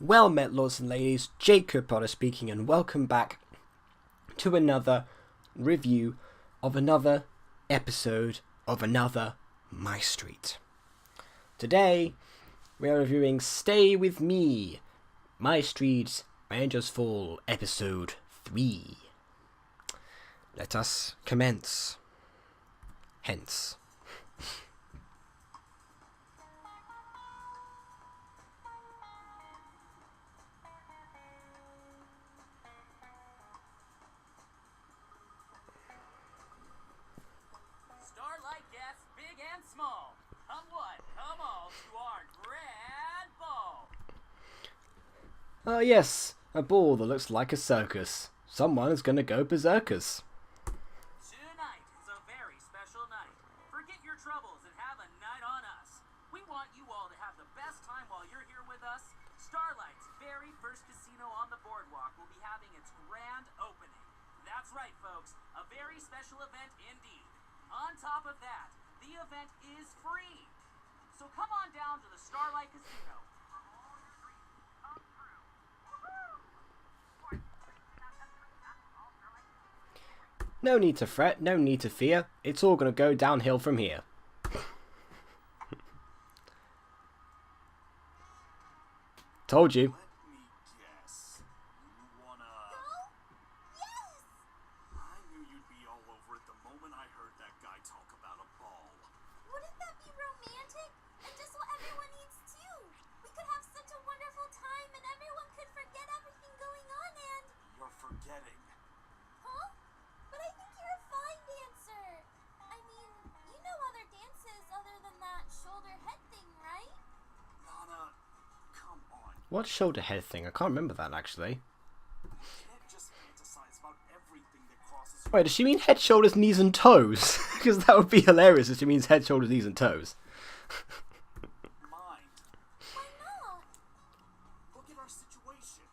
Well met, lords and ladies, Jacob Potter speaking, and welcome back to another review of another episode of another MyStreet. Today, we are reviewing Stay With Me, MyStreet's Angels Fall, Episode 3. Let us commence. Hence. Starlight guests, big and small. Come one, come all to our grand ball. Oh yes, a ball that looks like a circus. Someone is going to go berserkers. Tonight is a very special night. Forget your troubles and have a night on us. We want you all to have the best time while you're here with us. Starlight's very first casino on the boardwalk will be having its grand opening. That's right, folks. A very special event indeed. On top of that, the event is free. So come on down to the Starlight Casino. For all your dreams come true. Woohoo! No need to fret, no need to fear. It's all going to go downhill from here. Told you. Let me guess. You wanna... Yes! I knew you'd be all over it the moment I heard that guy talk about a ball. Wouldn't that be romantic? And just what everyone needs too. We could have such a wonderful time and everyone could forget everything going on and... You're forgetting. Huh? But I think you're a fine dancer. I mean, you know other dances other than that shoulder head thing, right? Nana, come on. What shoulder head thing? I can't remember that actually. You can't just fantasize about everything that crosses your Wait, does she mean head, shoulders, knees and toes? Because that would be hilarious if she means head, shoulders, knees and toes. mind. Why not? Look at our situation.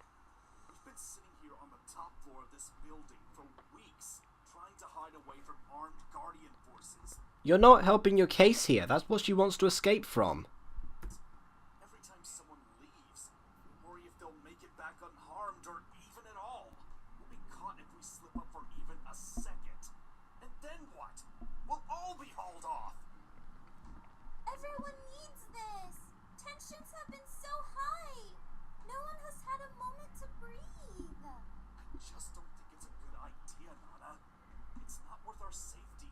We've been sitting here on the top floor of this building for weeks, trying to hide away from armed Guardian forces. You're not helping your case here. That's what she wants to escape from. Every time someone leaves, we worry if they'll make it back unharmed or even at all. We'll be caught if we slip up for even a second. And then what? We'll all be hauled off. Everyone needs this. Tensions have been so high. No one has had a moment to breathe. I just don't think it's a good idea, Nana. It's not worth our safety.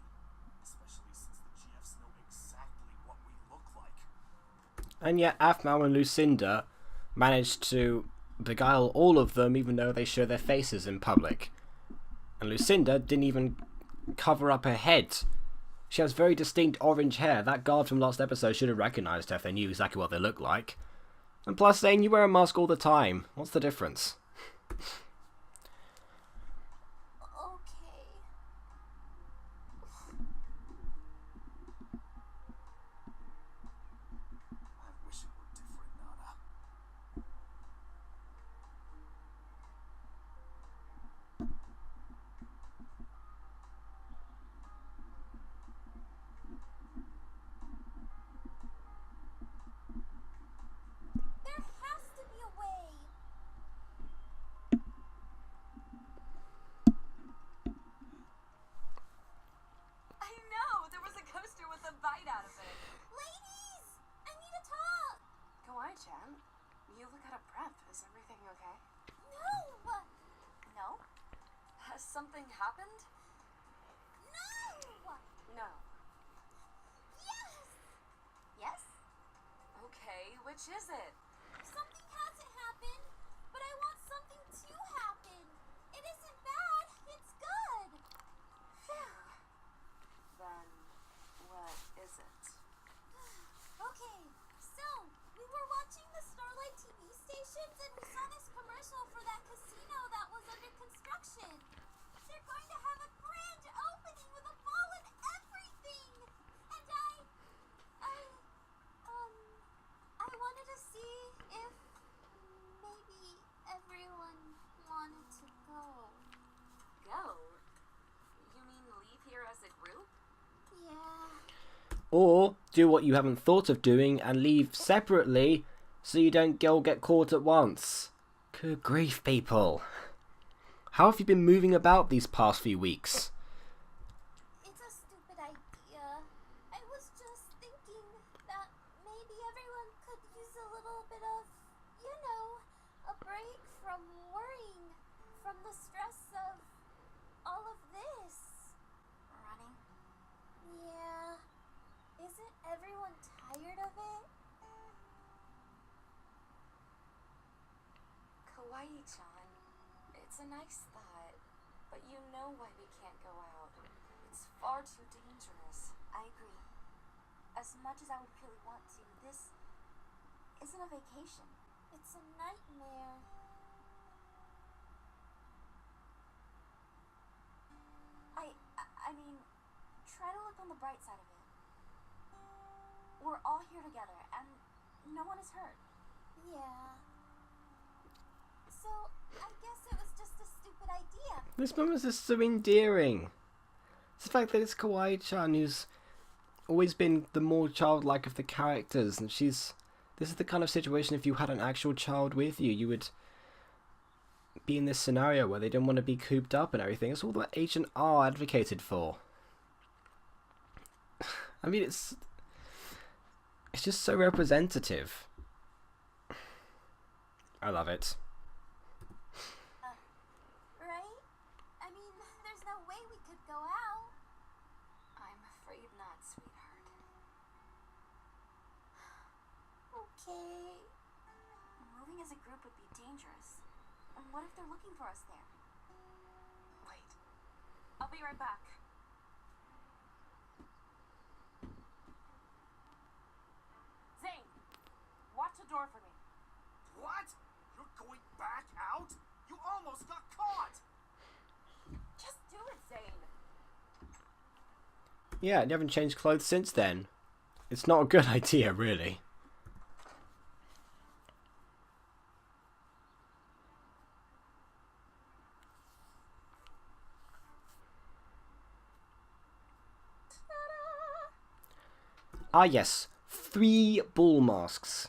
Especially since the GFs know exactly what we look like. And yet Aphmau and Lucinda managed to beguile all of them even though they show their faces in public. And Lucinda didn't even cover up her head. She has very distinct orange hair. That guard from last episode should have recognized her if they knew exactly what they look like. And plus saying you wear a mask all the time. What's the difference? Okay. I wish it were different, Nana. There has to be a way. I know! There was a coaster with a bite out of it. Ladies! I need to talk. Go on, Jen. You look out of breath. Is everything okay? No! No? Has something happened? No! No. Yes! Yes? Okay, which is it? Something hasn't happened, but I want something to happen. It isn't bad, it's good. Phew. Then, what is it? Okay, so we were watching the Starlight TV stations and we saw this commercial for that casino that was under construction. They're going to have a grand opening with a ball and everything. And I wanted to see if maybe everyone wanted to go. Go? You mean leave here as a group? Yeah. Or do what you haven't thought of doing and leave separately so you don't all get caught at once. Good grief, people. How have you been moving about these past few weeks? It's a stupid idea. I was just thinking that maybe everyone could use a little bit of, a break from worrying, from the stress of all of this. Running? Yeah. Isn't everyone tired of it? Kawaii-chan, it's a nice thought, but you know why we can't go out. It's far too dangerous. I agree. As much as I would really want to, this isn't a vacation. It's a nightmare. I mean, try to look on the bright side of it. We're all here together, and no one is hurt. Yeah. So, I guess it was just a stupid idea. This moment is so endearing. It's the fact that it's Kawaii-chan who's always been the more childlike of the characters, and this is the kind of situation if you had an actual child with you, you would be in this scenario where they don't want to be cooped up and everything. It's all that Agent R advocated for. I mean, it's just so representative. I love it. Right? I mean, there's no way we could go out. I'm afraid not, sweetheart. Okay. Moving as a group would be dangerous. And what if they're looking for us there? Wait. I'll be right back. Zane, watch the door for me. What? You're going back out? You almost got caught! Just do it, Zane. Yeah, you haven't changed clothes since then. It's not a good idea, really. Ah yes, 3 ball masks.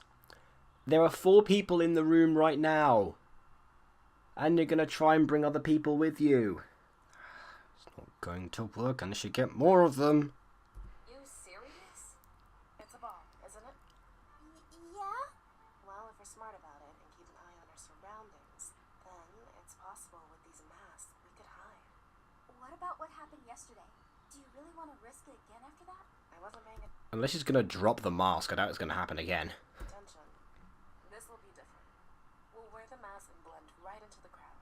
There are 4 people in the room right now. And you're gonna try and bring other people with you. It's not going to work unless you get more of them. You serious? It's a bomb, isn't it? Yeah? Well, if we're smart about it and keep an eye on our surroundings, then it's possible with these masks we could hide. What about what happened yesterday? Do you really want to risk it again after that? I wasn't paying Unless she's gonna drop the mask, I doubt it's gonna happen again. attention. This will be different. We'll wear the mask and blend right into the crowd.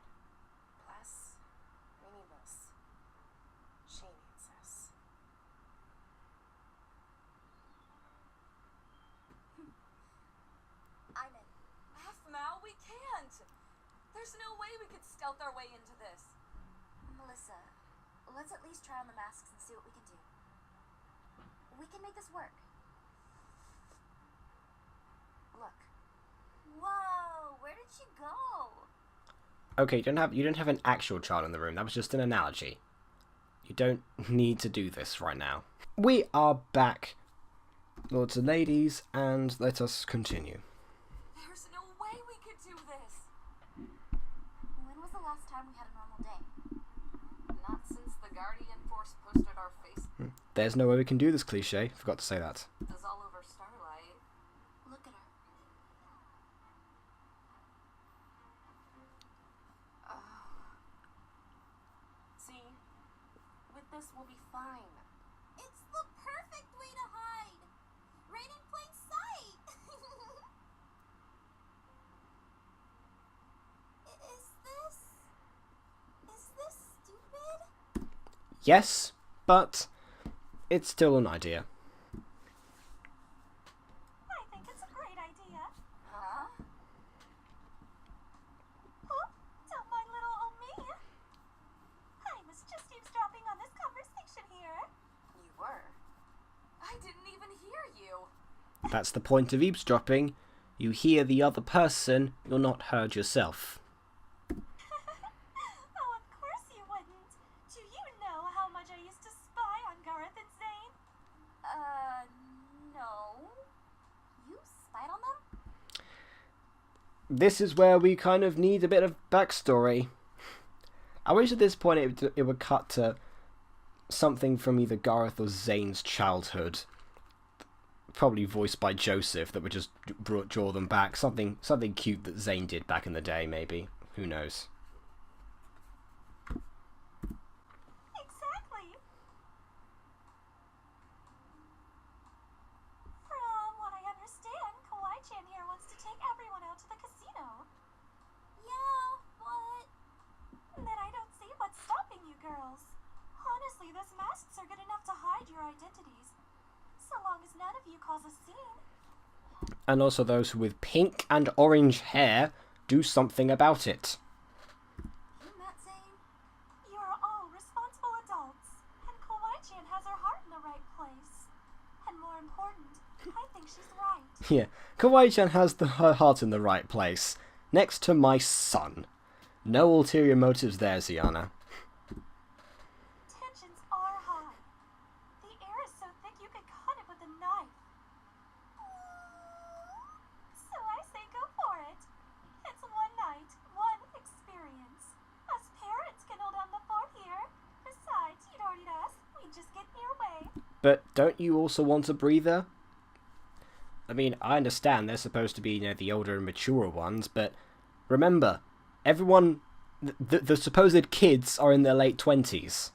Plus, we need this. She needs this. I'm in. Mal, we can't. There's no way we could stealth our way into this. Melissa, let's at least try on the masks and see what we can do. We can make this work. Look. Whoa, where did she go? Okay, you don't have an actual child in the room. That was just an analogy. You don't need to do this right now. We are back, lords and ladies, and let us continue. There's no way we could do this. When was the last time we had a normal day? Not since the Guardian Force posted our face There's no way we can do this cliche. Forgot to say that. is all over Starlight. Look at her. See? With this, we'll be fine. It's the perfect way to hide. Right in plain sight. Is this stupid? Yes, but it's still an idea. I think it's a great idea. Huh? Oh, don't mind little old me. I was just eavesdropping on this conversation here. You were? I didn't even hear you. That's the point of eavesdropping. You hear the other person, you're not heard yourself. Oh, of course you wouldn't. Do you know how much I used to spy on Gareth and Zane? No. You spied on them? this is where we kind of need a bit of backstory. I wish at this point it would cut to something from either Gareth or Zane's childhood, probably voiced by Joseph, that would just draw them back. Something cute that Zane did back in the day, maybe. Who knows? Exactly. From what I understand, Kawaii-chan here wants to take everyone out to the casino. Yeah, but... Then I don't see what's stopping you girls. Honestly, those masks are good enough to hide your identities. So long as none of you cause a scene. And also those with pink and orange hair do something about it. You met Zane? You are all responsible adults. And Kawaii-chan has her heart in the right place. And more important, I think she's right. Yeah, Kawaii-chan has her heart in the right place. Next to my son. No ulterior motives there, Ziana. Tensions are high. The air is so thick you could cut it with a knife. So I say go for it. It's one night, one experience. Us parents can hold down the fort here. Besides, you don't need us. We just get in your way. But don't you also want a breather? I mean, I understand they're supposed to be, the older and mature ones, but remember, everyone, the supposed kids are in their late 20s.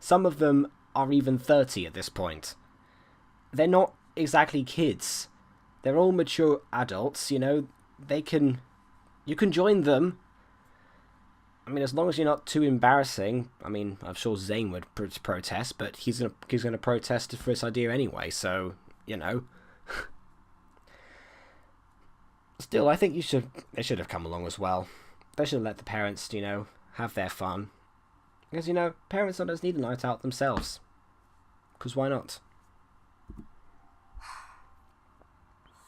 Some of them are even 30 at this point. They're not exactly kids. They're all mature adults, you can join them. I mean, as long as you're not too embarrassing. I mean, I'm sure Zane would protest, but he's gonna protest for this idea anyway, so, Still, I think they should have come along as well. They should have let the parents, have their fun. Because, parents sometimes need a night out themselves. Because why not?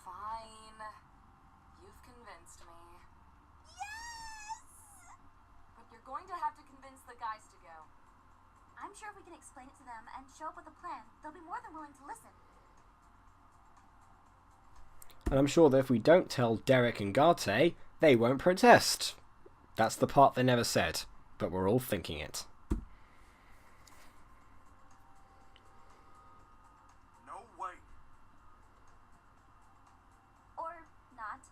Fine. You've convinced me. Yes! But you're going to have to convince the guys to go. I'm sure if we can explain it to them and show up with a plan, they'll be more than willing to listen. And I'm sure that if we don't tell Derek and Garte, they won't protest. That's the part they never said, but we're all thinking it. No way. Or not.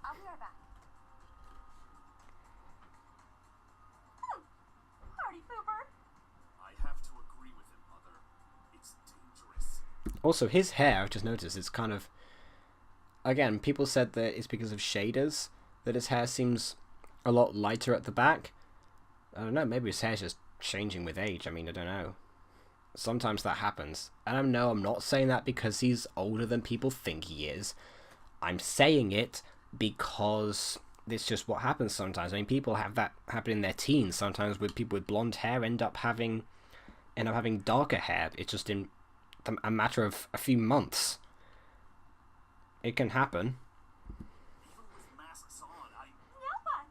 I'll be right back. Party pooper. I have to agree with him, Mother. It's dangerous. Also, his hair, I've just noticed, it's kind of... Again, people said that it's because of shaders, that his hair seems a lot lighter at the back. I don't know, maybe his hair's just changing with age. I mean, I don't know. Sometimes that happens. And I'm not saying that because he's older than people think he is. I'm saying it because it's just what happens sometimes. I mean, people have that happen in their teens. Sometimes with people with blonde hair end up having darker hair. It's just in a matter of a few months. It can happen. Even with masks on, Now what?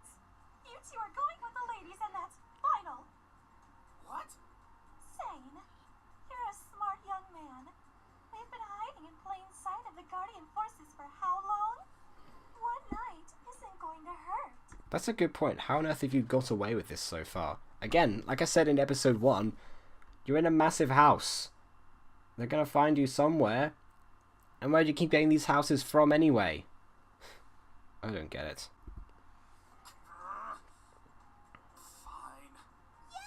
You two are going with the ladies and that's final. What? Zane, you're a smart young man. We've been hiding in plain sight of the Guardian forces for how long? One night isn't going to hurt. That's a good point. How on earth have you got away with this so far? Again, like I said in episode 1, you're in a massive house. They're going to find you somewhere. And where do you keep getting these houses from anyway? I don't get it. Fine. Yay!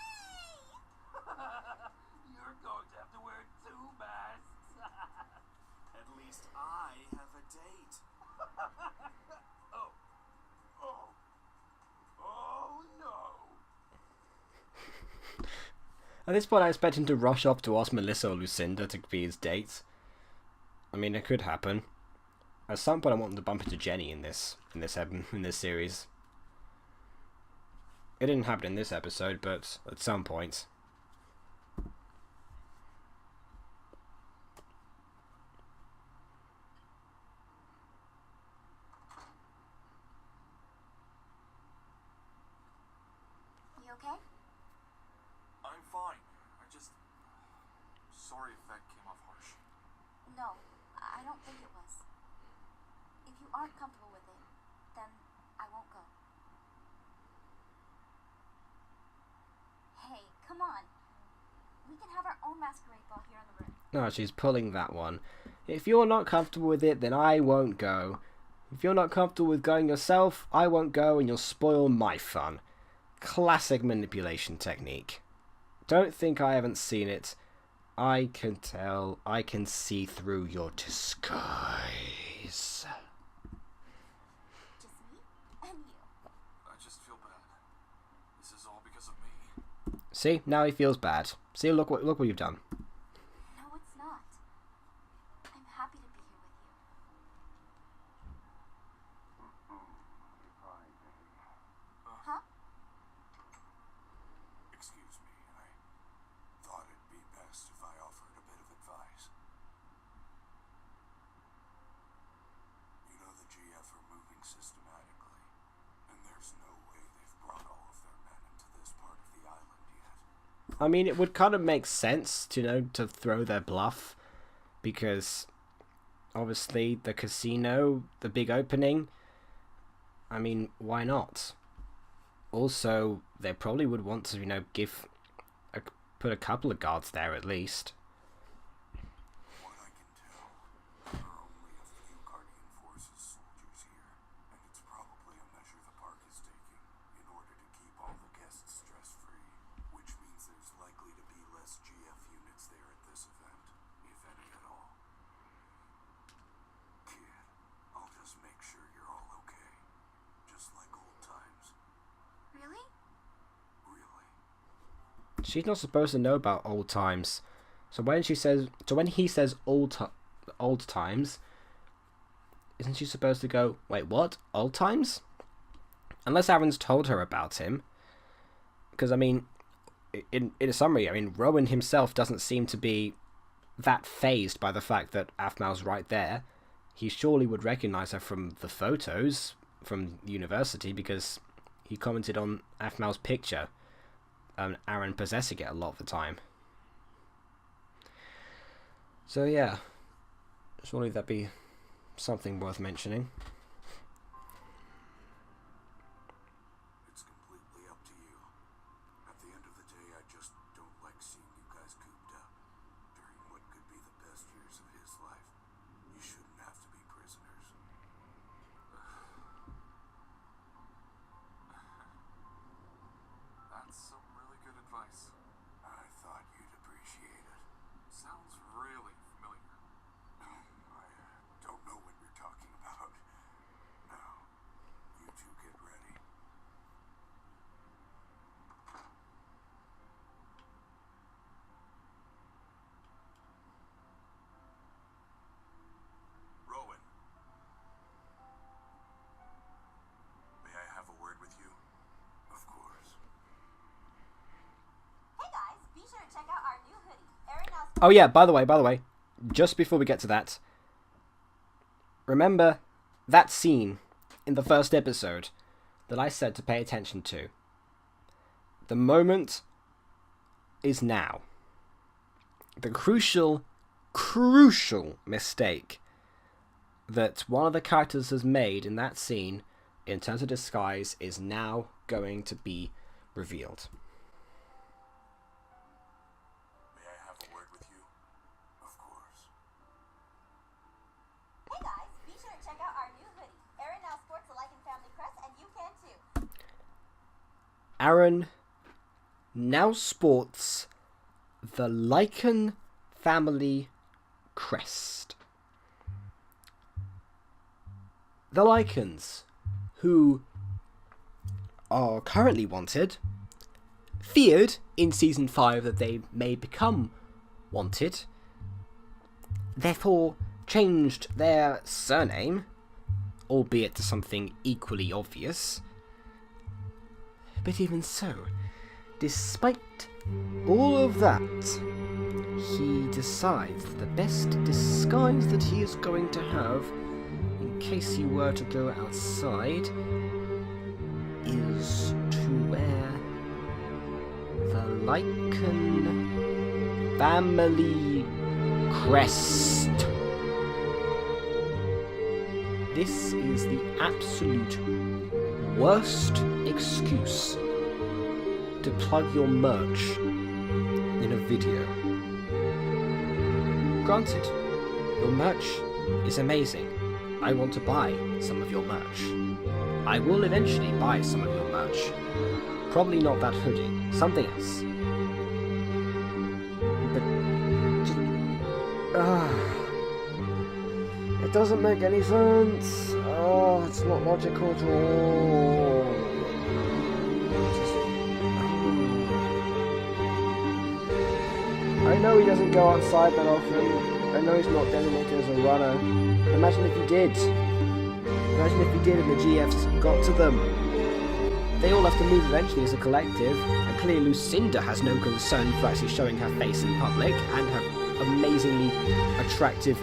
You're going to have to wear 2 masks. At least I have a date. Oh. Oh. Oh no. At this point, I expect him to rush up to ask Melissa or Lucinda to be his date. I mean, it could happen. At some point, I want them to bump into Jenny in this series. It didn't happen in this episode, but at some point. You okay? I'm fine. Sorry if that came off harsh. No, I don't think it was. If you aren't comfortable with it, Then I won't go. Hey, come on. We can have our own masquerade ball here in the room. No, she's pulling that one. If you're not comfortable with it, then I won't go. If you're not comfortable with going yourself, I won't go and you'll spoil my fun. Classic manipulation technique. Don't think I haven't seen it. I can tell. I can see through your disguise. Just me and you. I just feel bad. This is all because of me. See, now he feels bad. See, look what you've done. No, it's not. I'm happy to be here with you. Huh? Excuse me, I thought it'd be best if I offered a bit of advice. You know the GF are moving systematically, and there's no way they've brought all of their men into this part of the island yet. I mean, it would kind of make sense, to throw their bluff, because obviously the casino, the big opening, I mean, why not? Also, they probably would want to, put a couple of guards there at least. What I can tell, there are only a few Guardian Forces soldiers here, and it's probably a measure the park is taking in order to keep all the guests stress-free, which means there's likely to be less GF units there at this event, if any at all. Kid, I'll just make sure you're all okay, just like old times. Really? Really. She's not supposed to know about old times. So when he says old times, isn't she supposed to go, wait, what? Old times? Unless Aaron's told her about him. Because, I mean, in a summary, I mean, Rowan himself doesn't seem to be that fazed by the fact that Aphmau's right there. He surely would recognize her from the photos from university, because he commented on Aphmau's picture. Aaron possessing it a lot of the time. So yeah, surely that'd be something worth mentioning. It's completely up to you. At the end of the day, I just don't like seeing you guys cooped up during what could be the best years of his life. You shouldn't have to be prisoners. That's some really good advice. I thought you'd appreciate it. Sounds really familiar. I don't know what you're talking about. Now, you two get ready. Rowan. May I have a word with you? Of course. Hey guys, be sure to check out our new hoodie. Erin now Oh yeah, by the way, just before we get to that, remember that scene in the first episode that I said to pay attention to. The moment is now. The crucial mistake that one of the characters has made in that scene in terms of disguise is now going to be revealed. May I have a word with you? Of course. Hey guys, be sure to check out our new hoodie. Erin now sports the Lycan family crest, and you can too. Aaron now sports the Lycan family crest. The Lycans, who are currently wanted, feared in Season 5 that they may become wanted, therefore changed their surname, albeit to something equally obvious. But even so, despite all of that, he decides that the best disguise that he is going to have, in case he were to go outside, is to wear the Lycan family crest. this is the absolute worst excuse to plug your merch in a video. Granted, your merch is amazing. I want to buy some of your merch. I will eventually buy some of your merch. Probably not that hoodie, something else. But just, it doesn't make any sense. Oh, it's not logical at all. I know he doesn't go outside that often. I know he's not designated as a runner. Imagine if he did. Imagine if he did and the GFs got to them. They all have to move eventually as a collective, and clearly Lucinda has no concern for actually showing her face in public and her amazingly attractive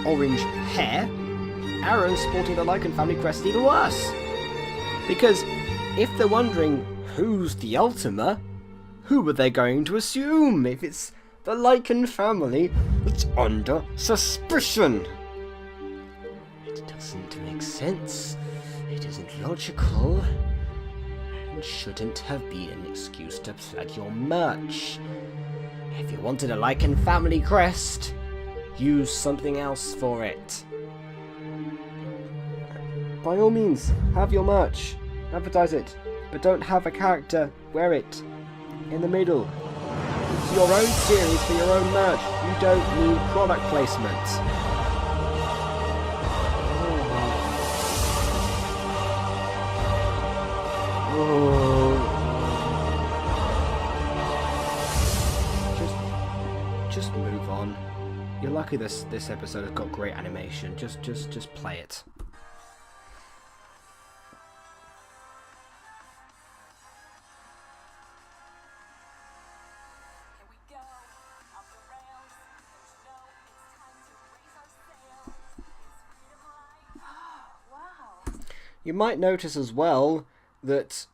orange hair. Aaron's sporting the Lycan family crest, even worse. Because if they're wondering who's the Ultima, who are they going to assume if it's the Lycan family that's under suspicion? It doesn't make sense. It isn't logical. It shouldn't have been an excuse to plug your merch. If you wanted a Lycan family crest, use something else for it. By all means, have your merch. Advertise it. But don't have a character wear it in the middle. It's your own series for your own merch. You don't need product placement. Just move on. You're lucky this episode has got great animation. Just play it. Here we go, off the rails. There's no, it's time to raise our sails. It's freedom light. Wow. You might notice as well that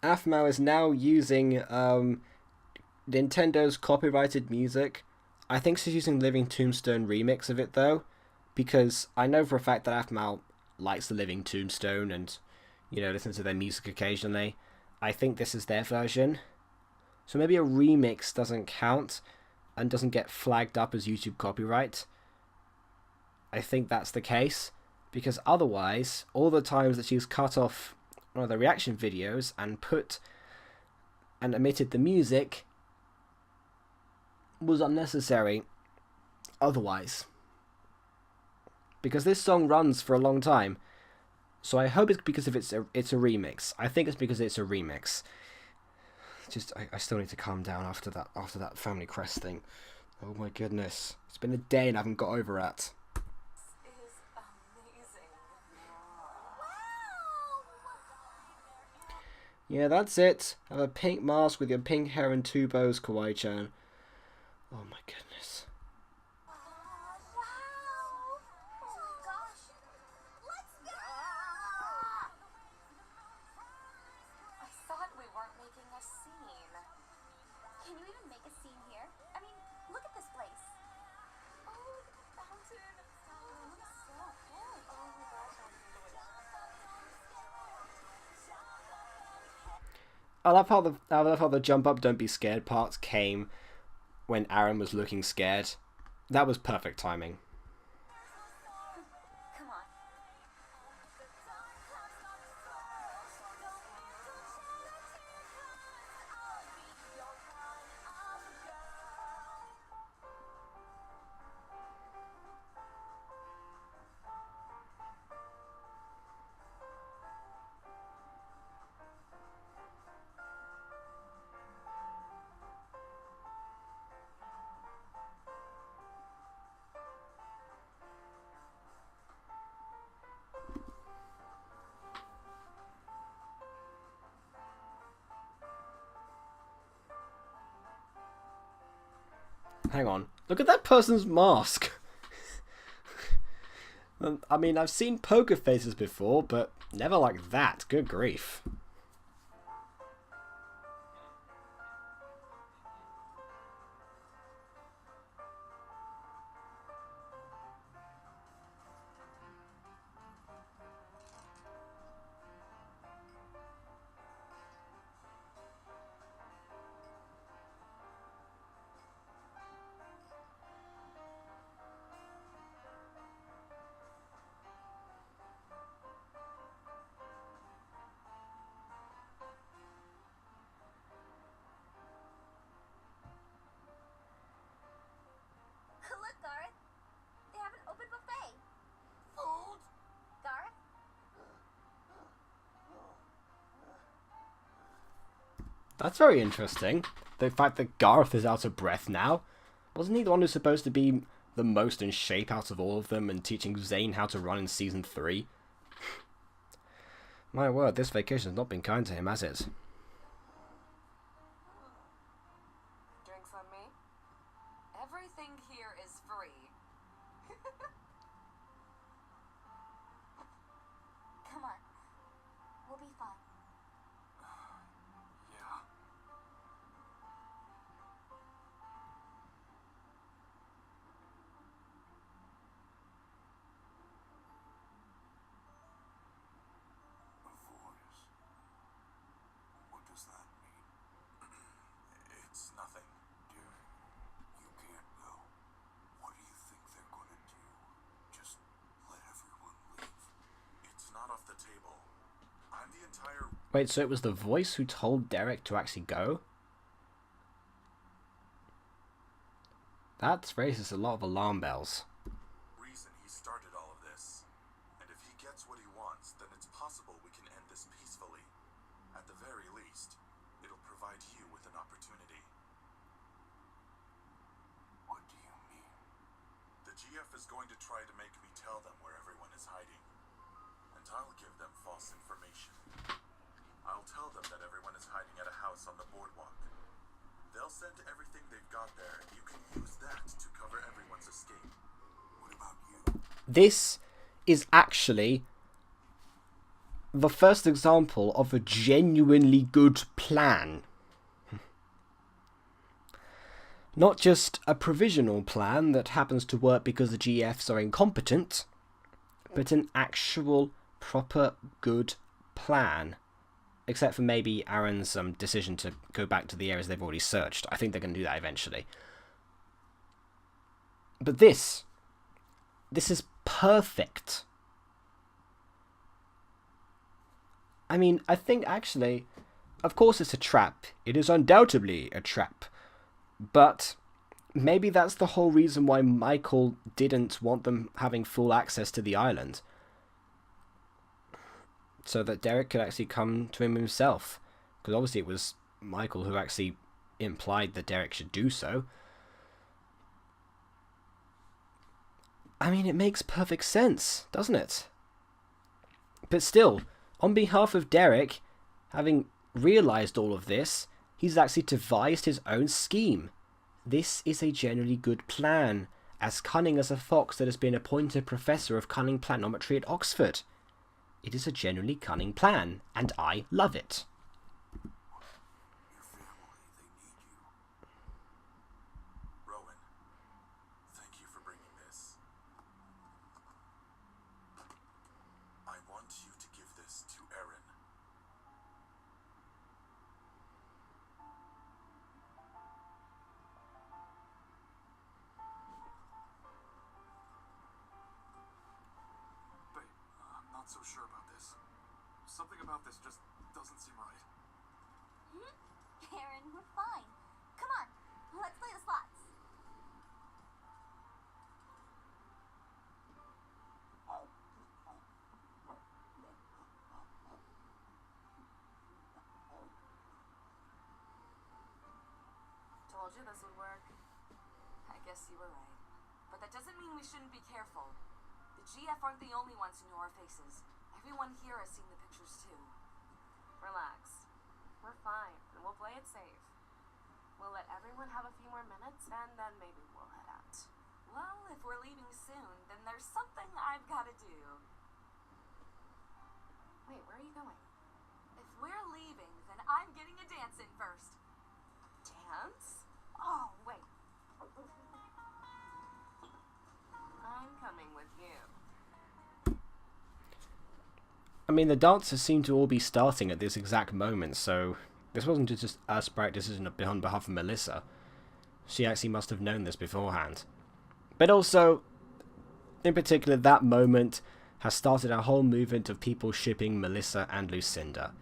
Aphmau is now using Nintendo's copyrighted music. I think she's using Living Tombstone remix of it though, because I know for a fact that Aphmau likes the Living Tombstone and, you know, listens to their music occasionally. I think this is their version. So maybe a remix doesn't count and doesn't get flagged up as YouTube copyright. I think that's the case, because otherwise, all the times that she's cut off one of the reaction videos and put and omitted the music was unnecessary otherwise. Because this song runs for a long time. So I hope it's because it's a remix. I think it's because it's a remix. Just I still need to calm down after that family crest thing. Oh my goodness. It's been a day and I haven't got over it. This is amazing. Yeah, that's it. Have a pink mask with your pink hair and two bows, Kawaii-chan. Oh my goodness. Wow! Oh my gosh! Let's go! I thought we weren't making a scene. Can you even make a scene here? I mean, look at this place. Oh, look at the fountain. Oh, it looks so good. Oh my gosh, I'm into it. I love how the jump up, don't be scared parts came when Aaron was looking scared. That was perfect timing. Come on. Hang on. Look at that person's mask. I mean, I've seen poker faces before, but never like that. Good grief. That's very interesting. The fact that Garth is out of breath now. Wasn't he the one who's supposed to be the most in shape out of all of them and teaching Zane how to run in Season 3? My word, this vacation has not been kind to him, has it? Drinks on me? Everything here is free. Come on. We'll be fine. Yeah. A voice. What does that mean? It's nothing, Derek. You can't go. What do you think they're gonna do? Just let everyone leave. It's not off the table. I'm the entire Wait, so it was the voice who told Derek to actually go? That raises a lot of alarm bells. reason he started all of this. And if he gets what he wants, then it's possible we can end this peacefully. At the very least, it'll provide you with an opportunity. What do you mean? The GF is going to try to make me tell them where everyone is hiding. And I'll give them false information. I'll tell them that everyone is hiding at a house on the boardwalk. They'll send everything they've got there, and you can use that to cover everyone's escape. What about you? This is actually the first example of a genuinely good plan. Not just a provisional plan that happens to work because the GFs are incompetent, but an actual, proper, good plan. Except for maybe Aaron's decision to go back to the areas they've already searched. I think they're going to do that eventually. But this is perfect. I mean, I think actually, of course it's a trap. It is undoubtedly a trap. But maybe that's the whole reason why Michael didn't want them having full access to the island. So that Derek could actually come to him himself. Because obviously it was Michael who actually implied that Derek should do so. I mean, it makes perfect sense, doesn't it? But still, on behalf of Derek, having realised all of this, he's actually devised his own scheme. This is a generally good plan, as cunning as a fox that has been appointed Professor of Cunning Planometry at Oxford. It is a genuinely cunning plan, and I love it. Your family, they need you. Rowan, thank you for bringing this. I want you to give this to Erin. Babe, I'm not so sure about this. Something about this just doesn't seem right. Aaron, we're fine. Come on, let's play the slots. Told you this would work. I guess you were right. But that doesn't mean we shouldn't be careful. The GF aren't the only ones who know our faces. Everyone here has seen the pictures too. Relax. We're fine, and we'll play it safe. We'll let everyone have a few more minutes, and then maybe we'll head out. Well, if we're leaving soon, then there's something I've got to do. Wait, where are you going? If we're leaving, then I'm getting a dance in first. Dance? Oh, wait. I'm coming with you. I mean, the dancers seem to all be starting at this exact moment, so this wasn't just a sprite decision on behalf of Melissa. She actually must have known this beforehand. But also, in particular, that moment has started a whole movement of people shipping Melissa and Lucinda.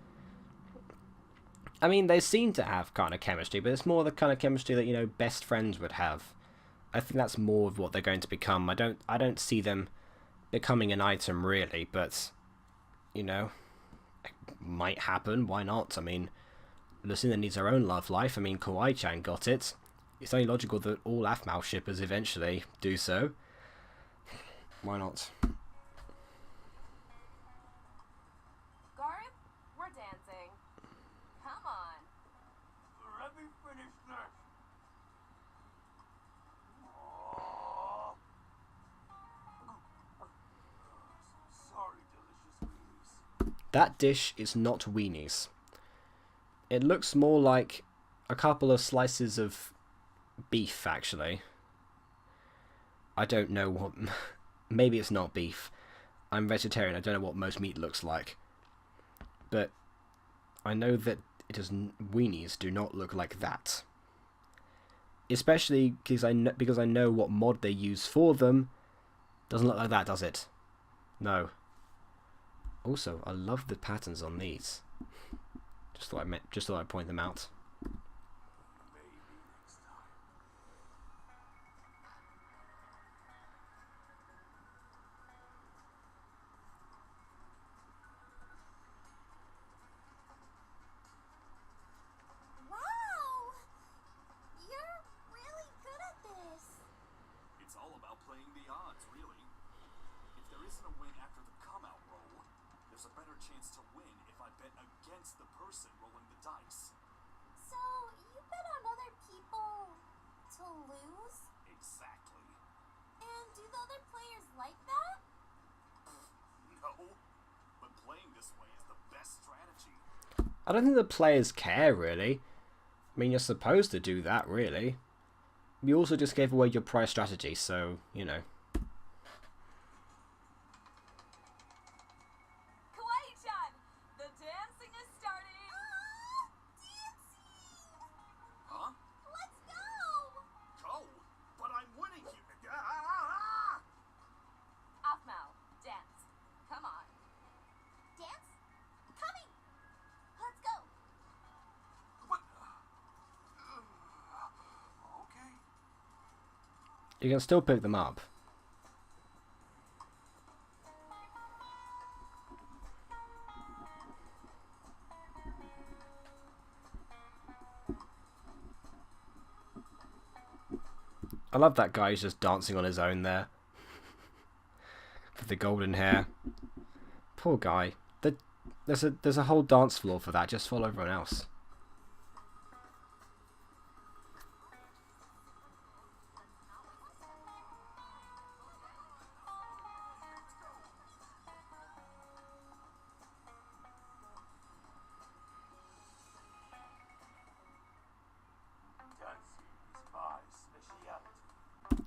I mean, they seem to have kind of chemistry, but it's more the kind of chemistry that, you know, best friends would have. I think that's more of what they're going to become. I don't see them becoming an item, really, but, you know, it might happen. Why not? I mean, Lucina needs her own love life. I mean, Kawaii-chan got it. It's only logical that all Aphmau shippers eventually do so. Why not? Garth, we're dancing. Come on. Let me finish this. Sorry, delicious weenies. That dish is not weenies. It looks more like a couple of slices of beef, actually. I don't know what... Maybe it's not beef. I'm vegetarian, I don't know what most meat looks like. But I know that weenies do not look like that. Especially because I know what mod they use for them. Doesn't look like that, does it? No. Also, I love the patterns on these. Just thought I'd point them out. Maybe next time. Wow! You're really good at this. It's all about playing the odds, really. If there isn't a win after the come-out roll, there's a better chance to win if I bet against the person rolling the dice. So, you bet on other people to lose? Exactly. And do the other players like that? No, but playing this way is the best strategy. I don't think the players care, really. I mean, you're supposed to do that, really. You also just gave away your prior strategy, so, you know. Kawaii-chan, the dancing is starting. Dancing! Huh? Let's go! Go! But I'm winning you. Ah! Aphmau, dance. Come on. Dance? Coming! Let's go! But... okay. You can still pick them up. I love that guy who's just dancing on his own there. With the golden hair. Poor guy. There's a whole dance floor for that, just follow everyone else. Dancing is my speciality.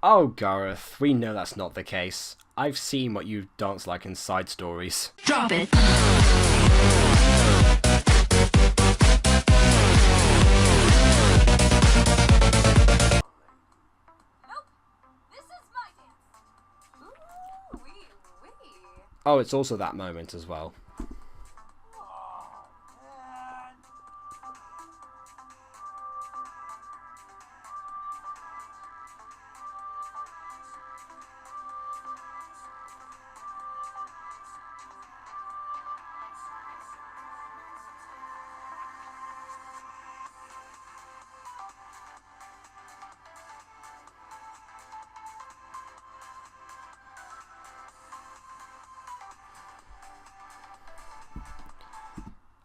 Oh, Gareth, we know that's not the case. I've seen what you dance like in side stories. Drop it. Nope. This is my dance. Ooh, wee, wee. Oh, it's also that moment as well. Oh, man.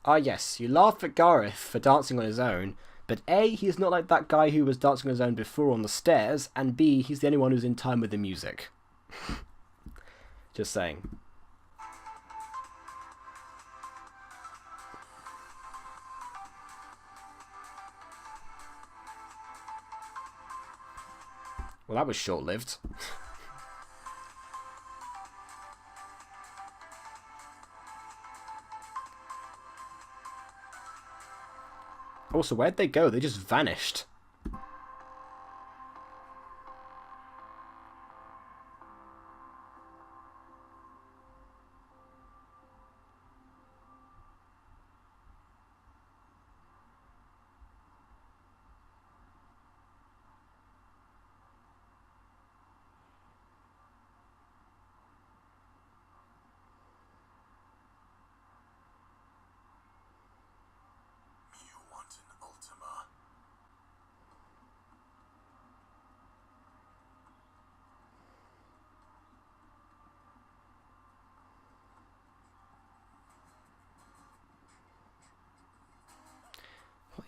Ah yes, you laugh at Gareth for dancing on his own, but A, he's not like that guy who was dancing on his own before on the stairs, and B, he's the only one who's in time with the music. Just saying. Well, that was short-lived. Also, where'd they go? They just vanished.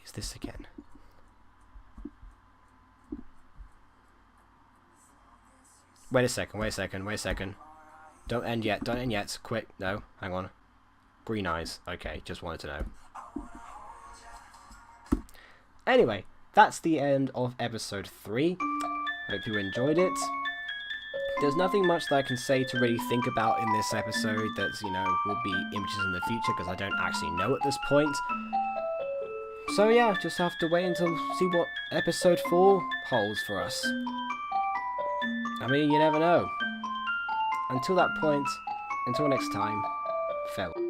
Is this again? Wait a second. Don't end yet, quick, no, hang on. Green eyes, okay, just wanted to know. Anyway, that's the end of episode 3. Hope you enjoyed it. There's nothing much that I can say to really think about in this episode that's, you know, will be images in the future, because I don't actually know at this point. So yeah, just have to wait until see what episode 4 holds for us. I mean, you never know. Until that point, until next time, farewell.